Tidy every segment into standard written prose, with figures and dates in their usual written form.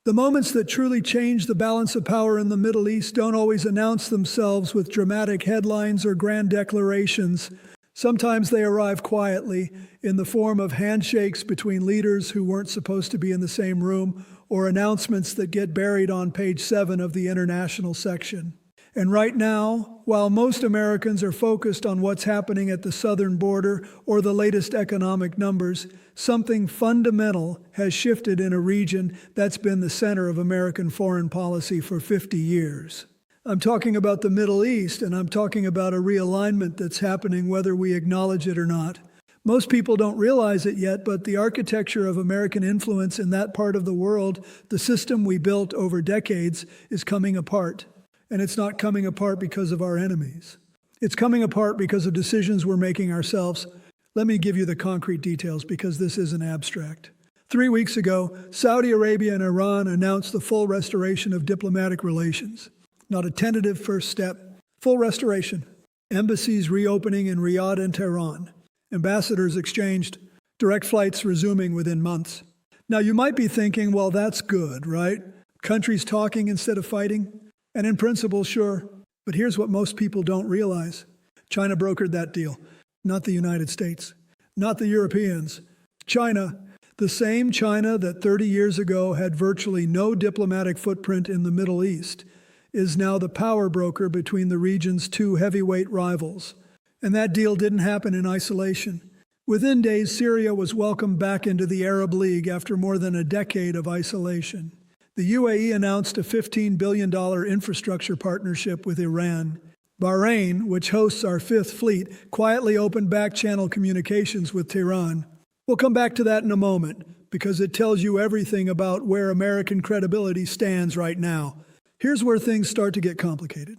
The moments that truly change the balance of power in the Middle East don't always announce themselves with dramatic headlines or grand declarations. Sometimes they arrive quietly in the form of handshakes between leaders who weren't supposed to be in the same room, or announcements that get buried on page 7 of the international section. And right now, while most Americans are focused on what's happening at the southern border or the latest economic numbers, something fundamental has shifted in a region that's been the center of American foreign policy for 50 years. I'm talking about the Middle East, and I'm talking about a realignment that's happening whether we acknowledge it or not. Most people don't realize it yet, but the architecture of American influence in that part of the world, the system we built over decades, is coming apart. And it's not coming apart because of our enemies. It's coming apart because of decisions we're making ourselves. Let me give you the concrete details because this isn't abstract. 3 weeks ago, Saudi Arabia and Iran announced the full restoration of diplomatic relations. Not a tentative first step, full restoration. Embassies reopening in Riyadh and Tehran. Ambassadors exchanged, direct flights resuming within months. Now you might be thinking, well, that's good, right? Countries talking instead of fighting? And in principle, sure. But here's what most people don't realize. China brokered that deal, not the United States, not the Europeans. China, the same China that 30 years ago had virtually no diplomatic footprint in the Middle East, is now the power broker between the region's two heavyweight rivals. And that deal didn't happen in isolation. Within days, Syria was welcomed back into the Arab League after more than a decade of isolation. The UAE announced a $15 billion infrastructure partnership with Iran. Bahrain, which hosts our Fifth Fleet, quietly opened back-channel communications with Tehran. We'll come back to that in a moment, because it tells you everything about where American credibility stands right now. Here's where things start to get complicated.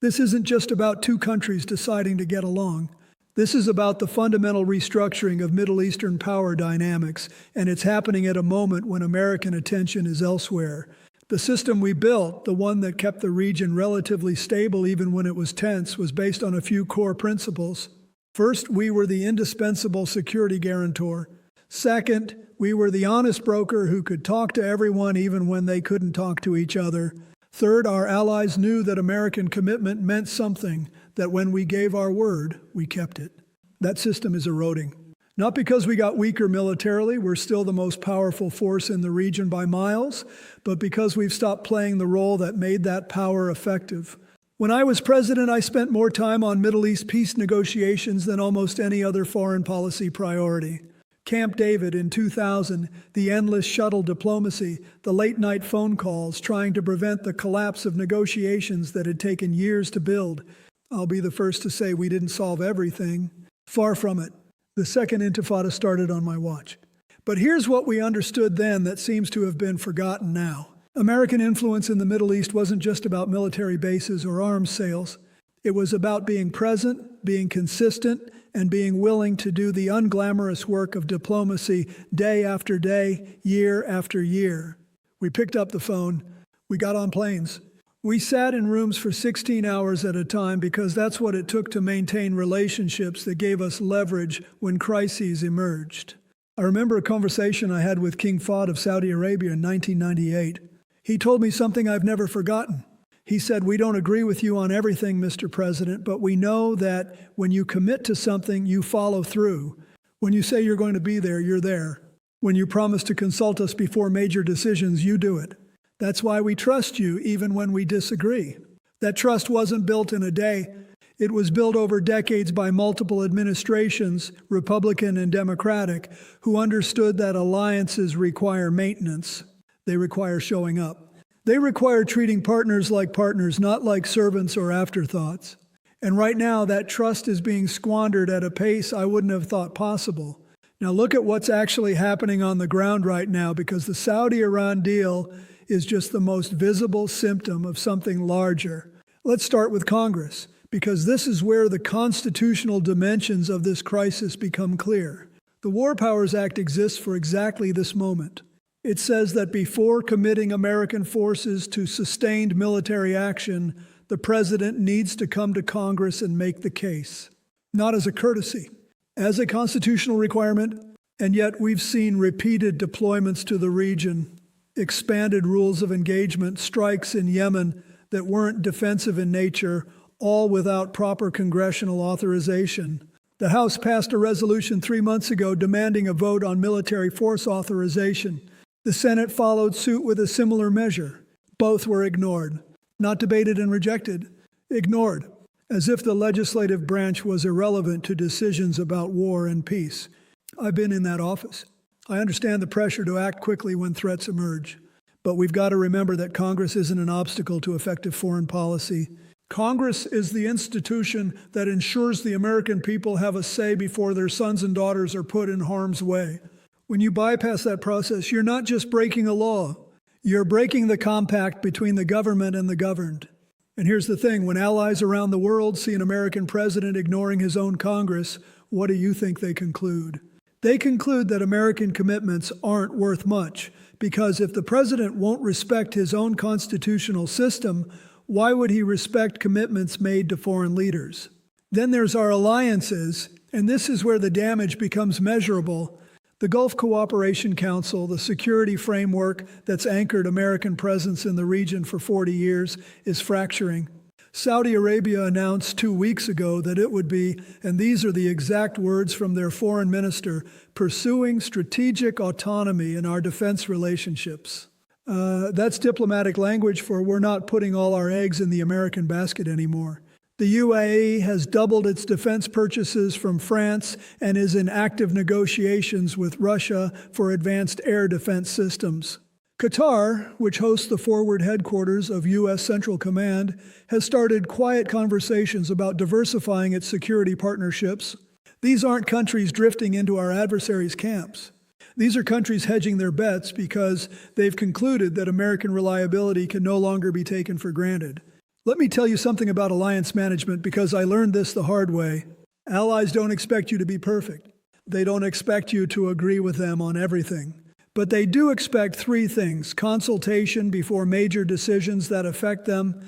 This isn't just about two countries deciding to get along. This is about the fundamental restructuring of Middle Eastern power dynamics, and it's happening at a moment when American attention is elsewhere. The system we built, the one that kept the region relatively stable even when it was tense, was based on a few core principles. First, we were the indispensable security guarantor. Second, we were the honest broker who could talk to everyone even when they couldn't talk to each other. Third, our allies knew that American commitment meant something, that when we gave our word, we kept it. That system is eroding. Not because we got weaker militarily, we're still the most powerful force in the region by miles, but because we've stopped playing the role that made that power effective. When I was president, I spent more time on Middle East peace negotiations than almost any other foreign policy priority. Camp David in 2000, the endless shuttle diplomacy, the late-night phone calls trying to prevent the collapse of negotiations that had taken years to build. I'll be the first to say we didn't solve everything. Far from it. The second intifada started on my watch. But here's what we understood then that seems to have been forgotten now. American influence in the Middle East wasn't just about military bases or arms sales. It was about being present, being consistent, and being willing to do the unglamorous work of diplomacy day after day, year after year. We picked up the phone. We got on planes. We sat in rooms for 16 hours at a time because that's what it took to maintain relationships that gave us leverage when crises emerged. I remember a conversation I had with King Fahd of Saudi Arabia in 1998. He told me something I've never forgotten. He said, "We don't agree with you on everything, Mr. President, but we know that when you commit to something, you follow through. When you say you're going to be there, you're there. When you promise to consult us before major decisions, you do it. That's why we trust you even when we disagree." That trust wasn't built in a day. It was built over decades by multiple administrations, Republican and Democratic, who understood that alliances require maintenance. They require showing up. They require treating partners like partners, not like servants or afterthoughts. And right now, that trust is being squandered at a pace I wouldn't have thought possible. Now look at what's actually happening on the ground right now, because the Saudi-Iran deal is just the most visible symptom of something larger. Let's start with Congress, because this is where the constitutional dimensions of this crisis become clear. The War Powers Act exists for exactly this moment. It says that before committing American forces to sustained military action, the president needs to come to Congress and make the case. Not as a courtesy, as a constitutional requirement, and yet we've seen repeated deployments to the region. expanded rules of engagement, strikes in Yemen that weren't defensive in nature, all without proper congressional authorization. The House passed a resolution 3 months ago demanding a vote on military force authorization. The Senate followed suit with a similar measure. Both were ignored. Not debated and rejected. Ignored. As if the legislative branch was irrelevant to decisions about war and peace. I've been in that office. I understand the pressure to act quickly when threats emerge. But we've got to remember that Congress isn't an obstacle to effective foreign policy. Congress is the institution that ensures the American people have a say before their sons and daughters are put in harm's way. When you bypass that process, you're not just breaking a law. You're breaking the compact between the government and the governed. And here's the thing, when allies around the world see an American president ignoring his own Congress, what do you think they conclude? They conclude that American commitments aren't worth much, because if the president won't respect his own constitutional system, why would he respect commitments made to foreign leaders? Then there's our alliances, and this is where the damage becomes measurable. The Gulf Cooperation Council, the security framework that's anchored American presence in the region for 40 years, is fracturing. Saudi Arabia announced 2 weeks ago that it would be, and these are the exact words from their foreign minister, pursuing strategic autonomy in our defense relationships. That's diplomatic language for we're not putting all our eggs in the American basket anymore. The UAE has doubled its defense purchases from France and is in active negotiations with Russia for advanced air defense systems. Qatar, which hosts the forward headquarters of U.S. Central Command, has started quiet conversations about diversifying its security partnerships. These aren't countries drifting into our adversaries' camps. These are countries hedging their bets because they've concluded that American reliability can no longer be taken for granted. Let me tell you something about alliance management because I learned this the hard way. Allies don't expect you to be perfect. They don't expect you to agree with them on everything. But they do expect 3 things: consultation before major decisions that affect them,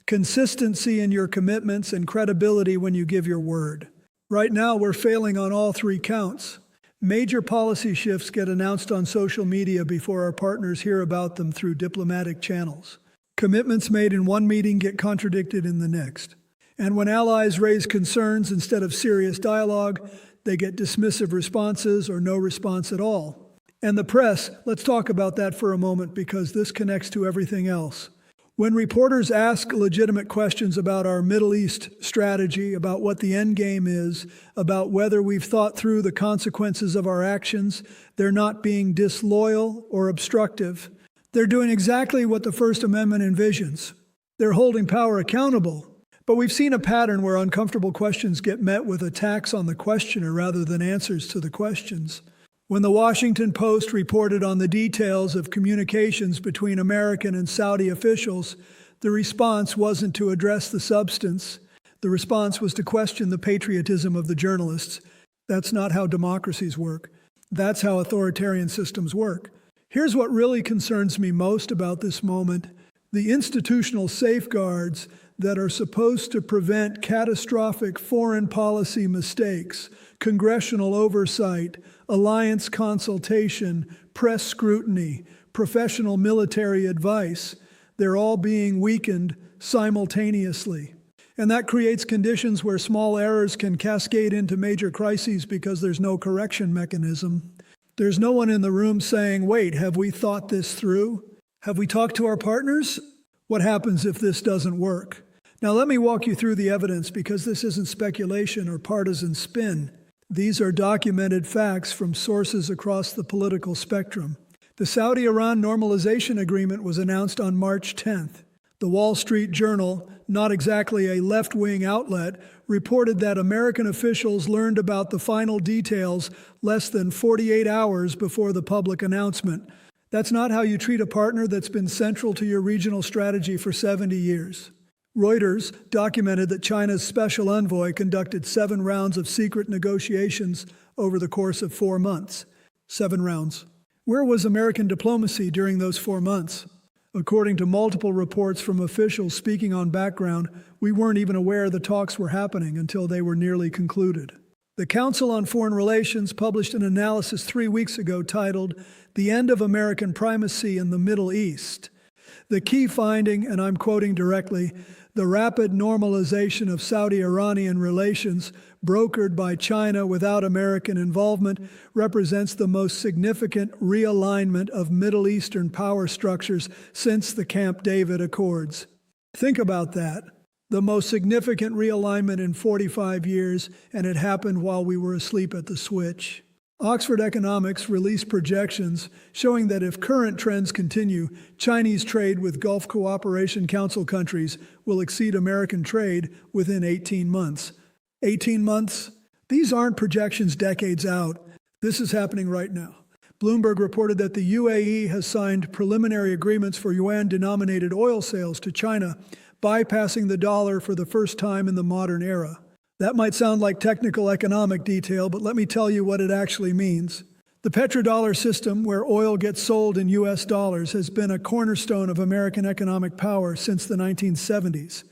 consistency in your commitments, and credibility when you give your word. Right now, we're failing on all 3 counts. Major policy shifts get announced on social media before our partners hear about them through diplomatic channels. Commitments made in one meeting get contradicted in the next. And when allies raise concerns instead of serious dialogue, they get dismissive responses or no response at all. And the press, let's talk about that for a moment because this connects to everything else. When reporters ask legitimate questions about our Middle East strategy, about what the end game is, about whether we've thought through the consequences of our actions, they're not being disloyal or obstructive. They're doing exactly what the First Amendment envisions. They're holding power accountable. But we've seen a pattern where uncomfortable questions get met with attacks on the questioner rather than answers to the questions. When the Washington Post reported on the details of communications between American and Saudi officials, the response wasn't to address the substance. The response was to question the patriotism of the journalists. That's not how democracies work. That's how authoritarian systems work. Here's what really concerns me most about this moment: the institutional safeguards that are supposed to prevent catastrophic foreign policy mistakes, congressional oversight, alliance consultation, press scrutiny, professional military advice. They're all being weakened simultaneously. And that creates conditions where small errors can cascade into major crises because there's no correction mechanism. There's no one in the room saying, wait, have we thought this through? Have we talked to our partners? What happens if this doesn't work? Now let me walk you through the evidence because this isn't speculation or partisan spin. These are documented facts from sources across the political spectrum. The Saudi-Iran Normalization Agreement was announced on March 10th. The Wall Street Journal, not exactly a left-wing outlet, reported that American officials learned about the final details less than 48 hours before the public announcement. That's not how you treat a partner that's been central to your regional strategy for 70 years. Reuters documented that China's special envoy conducted 7 rounds of secret negotiations over the course of 4 months. 7 rounds. Where was American diplomacy during those 4 months? According to multiple reports from officials speaking on background, we weren't even aware the talks were happening until they were nearly concluded. The Council on Foreign Relations published an analysis 3 weeks ago titled "The End of American Primacy in the Middle East." The key finding, and I'm quoting directly, "The rapid normalization of Saudi-Iranian relations, brokered by China without American involvement, represents the most significant realignment of Middle Eastern power structures since the Camp David Accords." Think about that. The most significant realignment in 45 years, and it happened while we were asleep at the switch. Oxford Economics released projections showing that if current trends continue, Chinese trade with Gulf Cooperation Council countries will exceed American trade within 18 months. 18 months? These aren't projections decades out. This is happening right now. Bloomberg reported that the UAE has signed preliminary agreements for yuan-denominated oil sales to China, bypassing the dollar for the first time in the modern era. That might sound like technical economic detail, but let me tell you what it actually means. The petrodollar system, where oil gets sold in US dollars, has been a cornerstone of American economic power since the 1970s.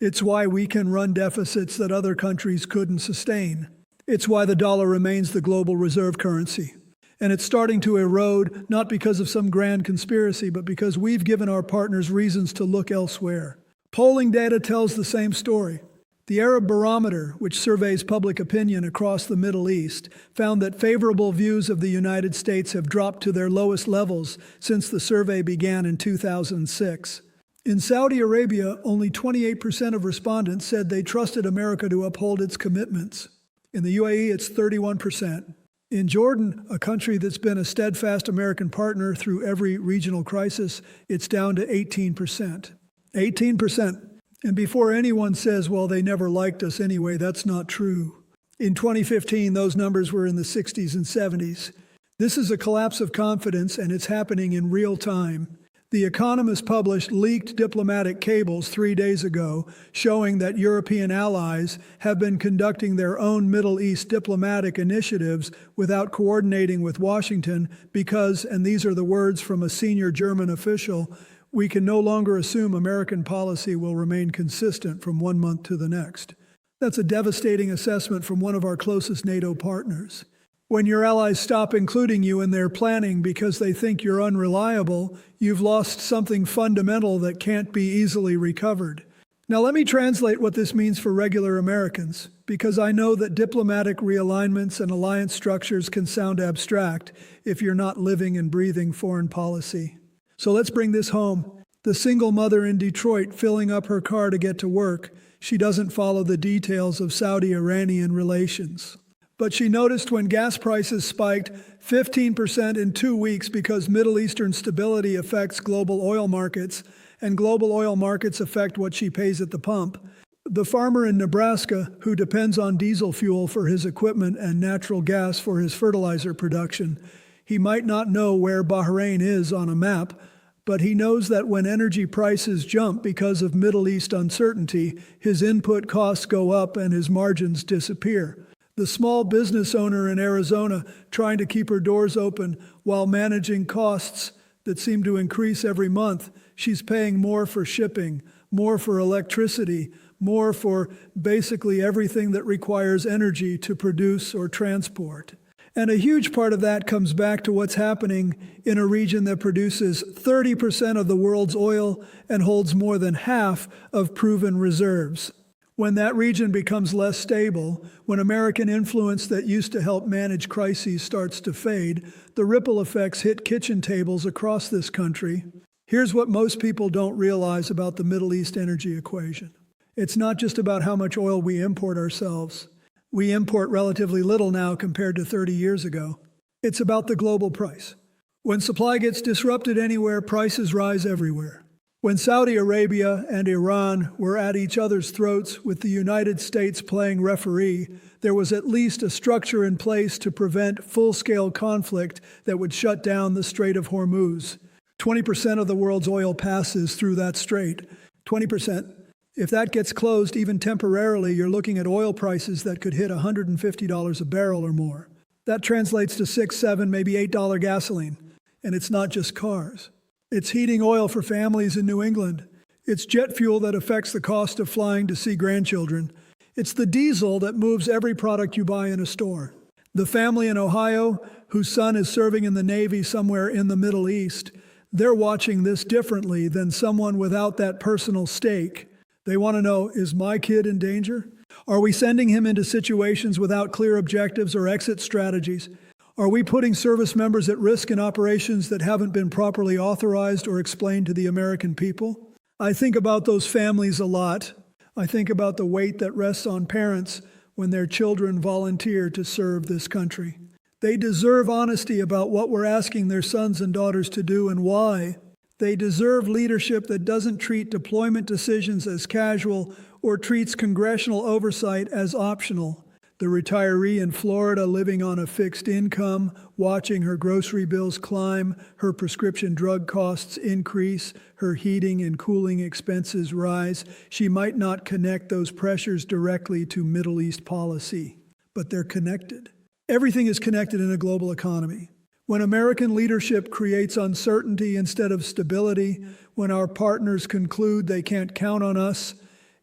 It's why we can run deficits that other countries couldn't sustain. It's why the dollar remains the global reserve currency. And it's starting to erode, not because of some grand conspiracy, but because we've given our partners reasons to look elsewhere. Polling data tells the same story. The Arab Barometer, which surveys public opinion across the Middle East, found that favorable views of the United States have dropped to their lowest levels since the survey began in 2006. In Saudi Arabia, only 28% of respondents said they trusted America to uphold its commitments. In the UAE, it's 31%. In Jordan, a country that's been a steadfast American partner through every regional crisis, it's down to 18%. 18%. And before anyone says, well, they never liked us anyway, that's not true. In 2015, those numbers were in the 60s and 70s. This is a collapse of confidence, and it's happening in real time. The Economist published leaked diplomatic cables 3 days ago showing that European allies have been conducting their own Middle East diplomatic initiatives without coordinating with Washington because, and these are the words from a senior German official, "We can no longer assume American policy will remain consistent from one month to the next." That's a devastating assessment from one of our closest NATO partners. When your allies stop including you in their planning because they think you're unreliable, you've lost something fundamental that can't be easily recovered. Now let me translate what this means for regular Americans, because I know that diplomatic realignments and alliance structures can sound abstract if you're not living and breathing foreign policy. So let's bring this home. The single mother in Detroit filling up her car to get to work, she doesn't follow the details of Saudi-Iranian relations. But she noticed when gas prices spiked 15% in 2 weeks because Middle Eastern stability affects global oil markets, and global oil markets affect what she pays at the pump. The farmer in Nebraska, who depends on diesel fuel for his equipment and natural gas for his fertilizer production, he might not know where Bahrain is on a map, but he knows that when energy prices jump because of Middle East uncertainty, his input costs go up and his margins disappear. The small business owner in Arizona trying to keep her doors open while managing costs that seem to increase every month, she's paying more for shipping, more for electricity, more for basically everything that requires energy to produce or transport. And a huge part of that comes back to what's happening in a region that produces 30% of the world's oil and holds more than half of proven reserves. When that region becomes less stable, when American influence that used to help manage crises starts to fade, the ripple effects hit kitchen tables across this country. Here's what most people don't realize about the Middle East energy equation. It's not just about how much oil we import ourselves. We import relatively little now compared to 30 years ago. It's about the global price. When supply gets disrupted anywhere, prices rise everywhere. When Saudi Arabia and Iran were at each other's throats with the United States playing referee, there was at least a structure in place to prevent full-scale conflict that would shut down the Strait of Hormuz. 20% of the world's oil passes through that strait. 20%. If that gets closed even temporarily, you're looking at oil prices that could hit $150 a barrel or more. That translates to $6, $7, maybe $8 gasoline. And it's not just cars. It's heating oil for families in New England. It's jet fuel that affects the cost of flying to see grandchildren. It's the diesel that moves every product you buy in a store. The family in Ohio, whose son is serving in the Navy somewhere in the Middle East, they're watching this differently than someone without that personal stake. They want to know, is my kid in danger? Are we sending him into situations without clear objectives or exit strategies? Are we putting service members at risk in operations that haven't been properly authorized or explained to the American people? I think about those families a lot. I think about the weight that rests on parents when their children volunteer to serve this country. They deserve honesty about what we're asking their sons and daughters to do and why. They deserve leadership that doesn't treat deployment decisions as casual or treats congressional oversight as optional. The retiree in Florida living on a fixed income, watching her grocery bills climb, her prescription drug costs increase, her heating and cooling expenses rise. She might not connect those pressures directly to Middle East policy, but they're connected. Everything is connected in a global economy. When American leadership creates uncertainty instead of stability, when our partners conclude they can't count on us,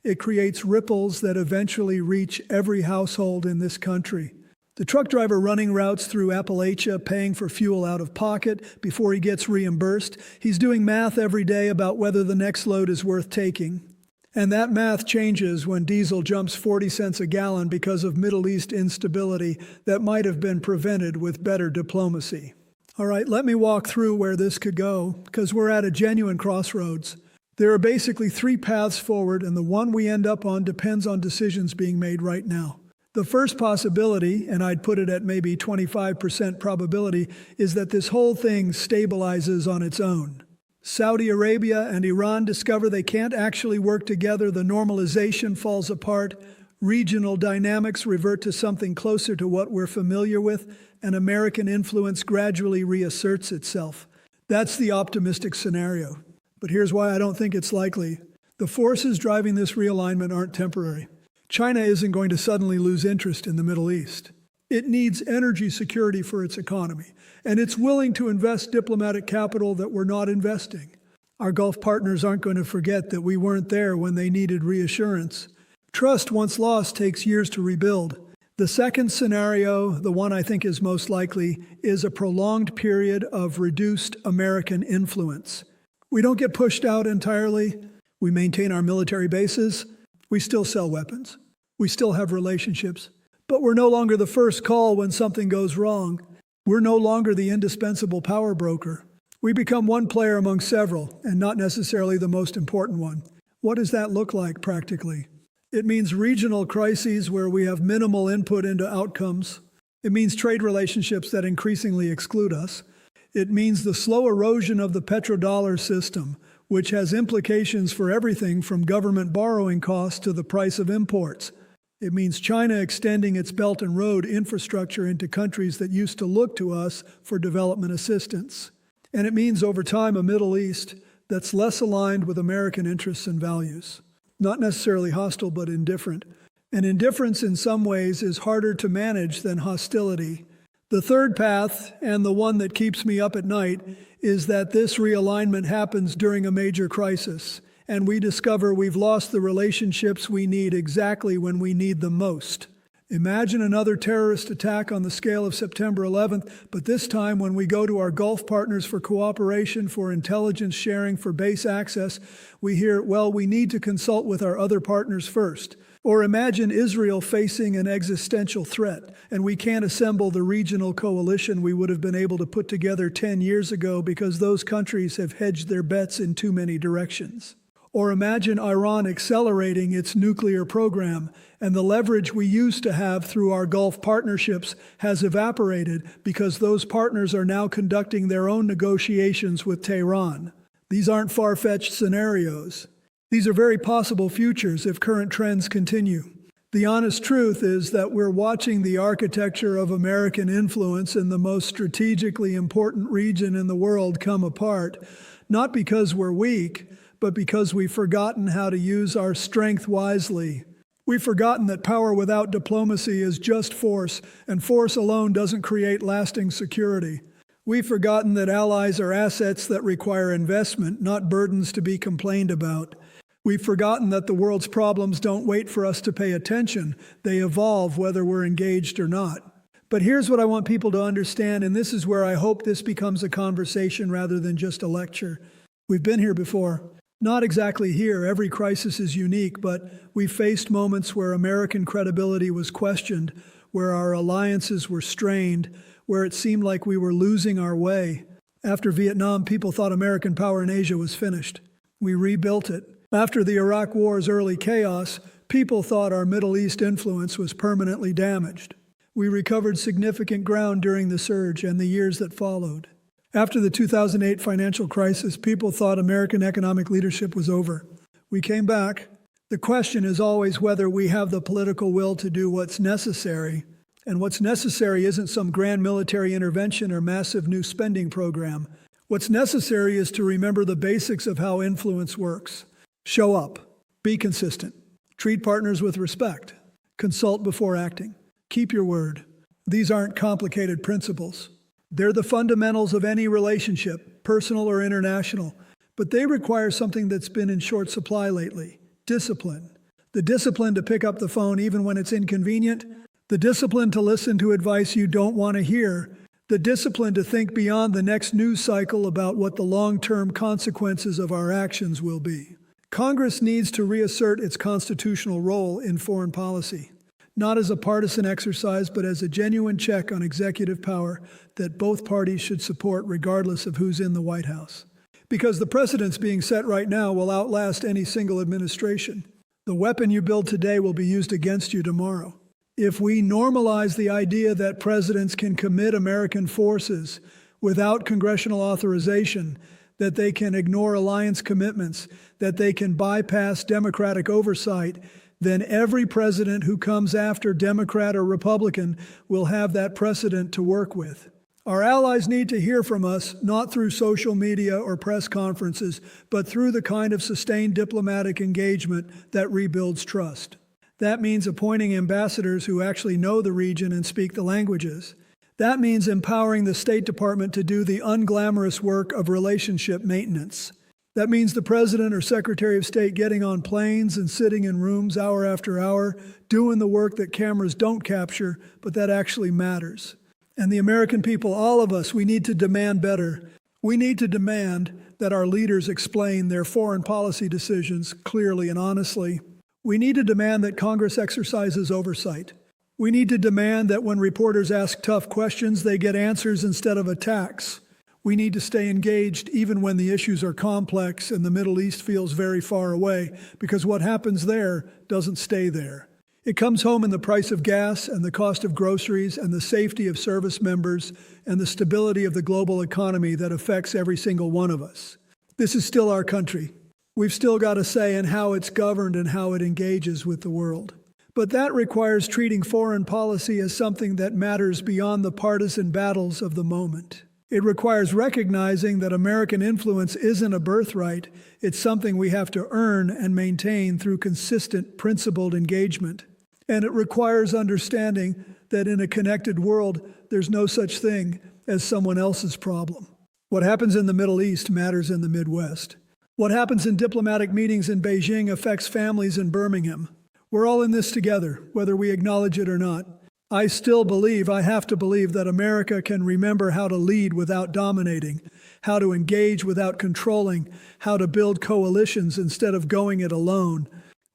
it creates ripples that eventually reach every household in this country. The truck driver running routes through Appalachia, paying for fuel out of pocket before he gets reimbursed, he's doing math every day about whether the next load is worth taking. And that math changes when diesel jumps 40 cents a gallon because of Middle East instability that might have been prevented with better diplomacy. All right, let me walk through where this could go, because we're at a genuine crossroads. There are basically three paths forward, and the one we end up on depends on decisions being made right now. The first possibility, and I'd put it at maybe 25% probability, is that this whole thing stabilizes on its own. Saudi Arabia and Iran discover they can't actually work together, the normalization falls apart, regional dynamics revert to something closer to what we're familiar with, and American influence gradually reasserts itself. That's the optimistic scenario. But here's why I don't think it's likely. The forces driving this realignment aren't temporary. China isn't going to suddenly lose interest in the Middle East. It needs energy security for its economy, and it's willing to invest diplomatic capital that we're not investing. Our Gulf partners aren't going to forget that we weren't there when they needed reassurance. Trust, once lost, takes years to rebuild. The second scenario, the one I think is most likely, is a prolonged period of reduced American influence. We don't get pushed out entirely. We maintain our military bases. We still sell weapons. We still have relationships. But we're no longer the first call when something goes wrong. We're no longer the indispensable power broker. We become one player among several, and not necessarily the most important one. What does that look like practically? It means regional crises where we have minimal input into outcomes. It means trade relationships that increasingly exclude us. It means the slow erosion of the petrodollar system, which has implications for everything from government borrowing costs to the price of imports. It means China extending its Belt and Road infrastructure into countries that used to look to us for development assistance. And it means, over time, a Middle East that's less aligned with American interests and values. Not necessarily hostile, but indifferent. And indifference in some ways is harder to manage than hostility. The third path, and the one that keeps me up at night, is that this realignment happens during a major crisis, and we discover we've lost the relationships we need exactly when we need them most. Imagine another terrorist attack on the scale of September 11th, but this time when we go to our Gulf partners for cooperation, for intelligence sharing, for base access, we hear, well, we need to consult with our other partners first. Or imagine Israel facing an existential threat, and we can't assemble the regional coalition we would have been able to put together 10 years ago because those countries have hedged their bets in too many directions. Or imagine Iran accelerating its nuclear program, and the leverage we used to have through our Gulf partnerships has evaporated because those partners are now conducting their own negotiations with Tehran. These aren't far-fetched scenarios. These are very possible futures if current trends continue. The honest truth is that we're watching the architecture of American influence in the most strategically important region in the world come apart, not because we're weak, but because we've forgotten how to use our strength wisely. We've forgotten that power without diplomacy is just force, and force alone doesn't create lasting security. We've forgotten that allies are assets that require investment, not burdens to be complained about. We've forgotten that the world's problems don't wait for us to pay attention. They evolve whether we're engaged or not. But here's what I want people to understand, and this is where I hope this becomes a conversation rather than just a lecture. We've been here before. Not exactly here. Every crisis is unique, but we faced moments where American credibility was questioned, where our alliances were strained, where it seemed like we were losing our way. After Vietnam, people thought American power in Asia was finished. We rebuilt it. After the Iraq War's early chaos, people thought our Middle East influence was permanently damaged. We recovered significant ground during the surge and the years that followed. After the 2008 financial crisis, people thought American economic leadership was over. We came back. The question is always whether we have the political will to do what's necessary. And what's necessary isn't some grand military intervention or massive new spending program. What's necessary is to remember the basics of how influence works. Show up. Be consistent. Treat partners with respect. Consult before acting. Keep your word. These aren't complicated principles. They're the fundamentals of any relationship, personal or international, but they require something that's been in short supply lately: discipline. The discipline to pick up the phone even when it's inconvenient, the discipline to listen to advice you don't want to hear, the discipline to think beyond the next news cycle about what the long-term consequences of our actions will be. Congress needs to reassert its constitutional role in foreign policy. Not as a partisan exercise, but as a genuine check on executive power that both parties should support regardless of who's in the White House. Because the precedents being set right now will outlast any single administration. The weapon you build today will be used against you tomorrow. If we normalize the idea that presidents can commit American forces without congressional authorization, that they can ignore alliance commitments, that they can bypass democratic oversight, then every president who comes after, Democrat or Republican, will have that precedent to work with. Our allies need to hear from us, not through social media or press conferences, but through the kind of sustained diplomatic engagement that rebuilds trust. That means appointing ambassadors who actually know the region and speak the languages. That means empowering the State Department to do the unglamorous work of relationship maintenance. That means the President or Secretary of State getting on planes and sitting in rooms hour after hour, doing the work that cameras don't capture, but that actually matters. And the American people, all of us, we need to demand better. We need to demand that our leaders explain their foreign policy decisions clearly and honestly. We need to demand that Congress exercises oversight. We need to demand that when reporters ask tough questions, they get answers instead of attacks. We need to stay engaged even when the issues are complex and the Middle East feels very far away, because what happens there doesn't stay there. It comes home in the price of gas and the cost of groceries and the safety of service members and the stability of the global economy that affects every single one of us. This is still our country. We've still got a say in how it's governed and how it engages with the world. But that requires treating foreign policy as something that matters beyond the partisan battles of the moment. It requires recognizing that American influence isn't a birthright. It's something we have to earn and maintain through consistent, principled engagement. And it requires understanding that in a connected world, there's no such thing as someone else's problem. What happens in the Middle East matters in the Midwest. What happens in diplomatic meetings in Beijing affects families in Birmingham. We're all in this together, whether we acknowledge it or not. I have to believe that America can remember how to lead without dominating, how to engage without controlling, how to build coalitions instead of going it alone.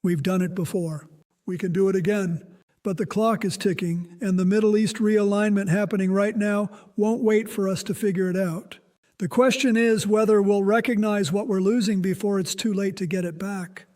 We've done it before. We can do it again. But the clock is ticking, and the Middle East realignment happening right now won't wait for us to figure it out. The question is whether we'll recognize what we're losing before it's too late to get it back.